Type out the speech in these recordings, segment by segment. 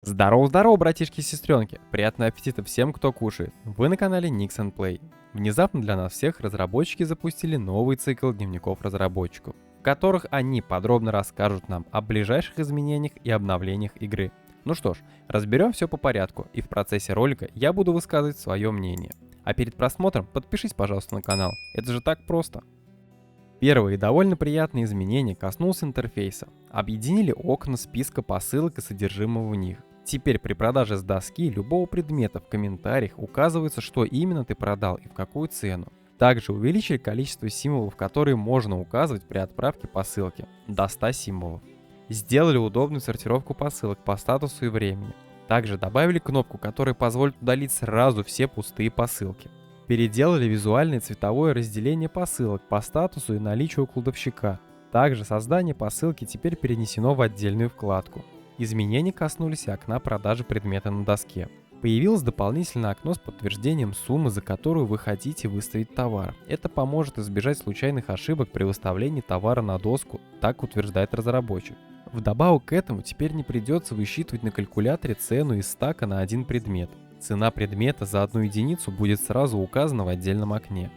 Здорово-здорово, братишки и сестренки! Приятного аппетита всем, кто кушает. Вы на канале Nix and Play. Внезапно для нас всех разработчики запустили новый цикл дневников разработчиков, в которых они подробно расскажут нам о ближайших изменениях и обновлениях игры. Ну что ж, разберем все по порядку, и в процессе ролика я буду высказывать свое мнение. А перед просмотром подпишись, пожалуйста, на канал. Это же так просто. Первое и довольно приятное изменение коснулось интерфейса. Объединили окна списка посылок и содержимого в них. Теперь при продаже с доски любого предмета в комментариях указывается, что именно ты продал и в какую цену. Также увеличили количество символов, которые можно указывать при отправке посылки, до 100 символов. Сделали удобную сортировку посылок по статусу и времени. Также добавили кнопку, которая позволит удалить сразу все пустые посылки. Переделали визуальное цветовое разделение посылок по статусу и наличию кладовщика. Также создание посылки теперь перенесено в отдельную вкладку. Изменения коснулись и окна продажи предмета на доске. Появилось дополнительное окно с подтверждением суммы, за которую вы хотите выставить товар. Это поможет избежать случайных ошибок при выставлении товара на доску, так утверждает разработчик. Вдобавок к этому теперь не придется высчитывать на калькуляторе цену из стака на один предмет. Цена предмета за одну единицу будет сразу указана в отдельном окне.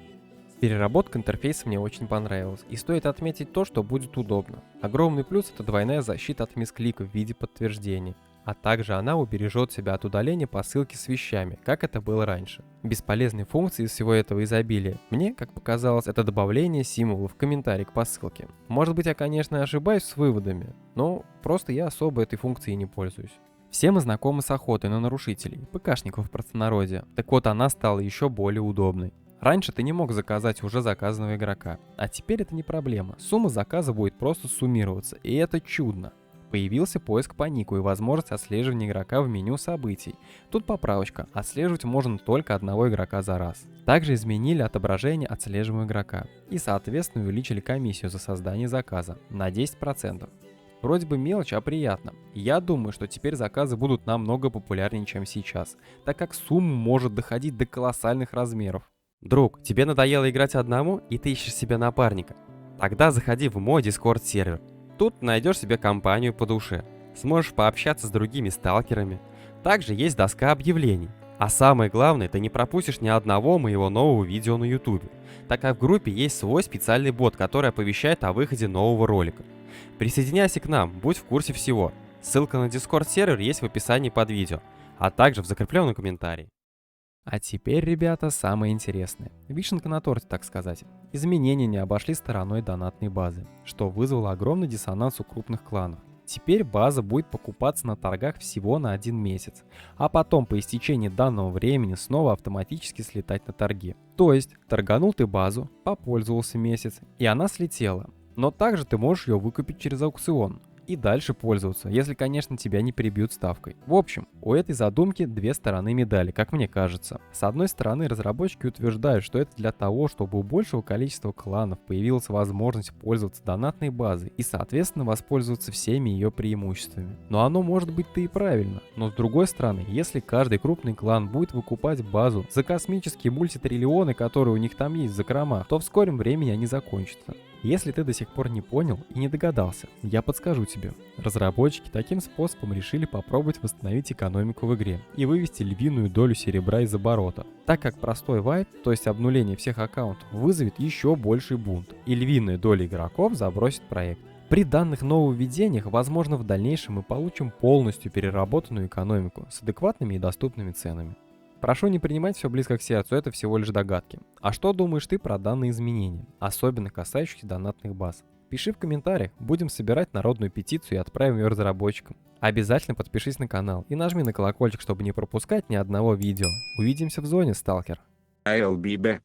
Переработка интерфейса мне очень понравилась, и стоит отметить то, что будет удобно. Огромный плюс — это двойная защита от мисклика в виде подтверждений, а также она убережет себя от удаления посылки с вещами, как это было раньше. Бесполезной функцией из всего этого изобилия мне, как показалось, это добавление символов в комментарий к посылке. Может быть, я, конечно, ошибаюсь с выводами, но просто я особо этой функцией не пользуюсь. Все мы знакомы с охотой на нарушителей, ПКшников в простонародье, так вот она стала еще более удобной. Раньше ты не мог заказать уже заказанного игрока, а теперь это не проблема. Сумма заказа будет просто суммироваться, и это чудно. Появился поиск по нику и возможность отслеживания игрока в меню событий. Тут поправочка, отслеживать можно только одного игрока за раз. Также изменили отображение отслеживаемого игрока и соответственно увеличили комиссию за создание заказа на 10%. Вроде бы мелочь, а приятно. Я думаю, что теперь заказы будут намного популярнее, чем сейчас, так как сумма может доходить до колоссальных размеров. Друг, тебе надоело играть одному и ты ищешь себе напарника? Тогда заходи в мой Discord сервер. Тут найдешь себе компанию по душе. Сможешь пообщаться с другими сталкерами. Также есть доска объявлений. А самое главное, ты не пропустишь ни одного моего нового видео на YouTube, так как в группе есть свой специальный бот, который оповещает о выходе нового ролика. Присоединяйся к нам, будь в курсе всего. Ссылка на Discord сервер есть в описании под видео, а также в закрепленном комментарии. А теперь, ребята, самое интересное. Вишенка на торте, так сказать. Изменения не обошли стороной донатной базы, что вызвало огромный диссонанс у крупных кланов. Теперь база будет покупаться на торгах всего на 1 месяц, а потом по истечении данного времени снова автоматически слетать на торги. То есть, торганул ты базу, попользовался месяц, и она слетела. Но также ты можешь ее выкупить через аукцион и дальше пользоваться, если, конечно, тебя не перебьют ставкой. В общем, у этой задумки две стороны медали, как мне кажется. С одной стороны, разработчики утверждают, что это для того, чтобы у большего количества кланов появилась возможность пользоваться донатной базой и, соответственно, воспользоваться всеми ее преимуществами. Но оно может быть-то и правильно. Но с другой стороны, если каждый крупный клан будет выкупать базу за космические мультитриллионы, которые у них там есть в закромах, то в скором времени они закончатся. Если ты до сих пор не понял и не догадался, я подскажу тебе. Разработчики таким способом решили попробовать восстановить экономику в игре и вывести львиную долю серебра из оборота, так как простой вайп, то есть обнуление всех аккаунтов, вызовет еще больший бунт, и львиная доля игроков забросит проект. При данных нововведениях, возможно, в дальнейшем мы получим полностью переработанную экономику с адекватными и доступными ценами. Прошу не принимать все близко к сердцу, это всего лишь догадки. А что думаешь ты про данные изменения, особенно касающиеся донатных баз? Пиши в комментариях, будем собирать народную петицию и отправим ее разработчикам. Обязательно подпишись на канал и нажми на колокольчик, чтобы не пропускать ни одного видео. Увидимся в зоне, сталкер. I'll be back.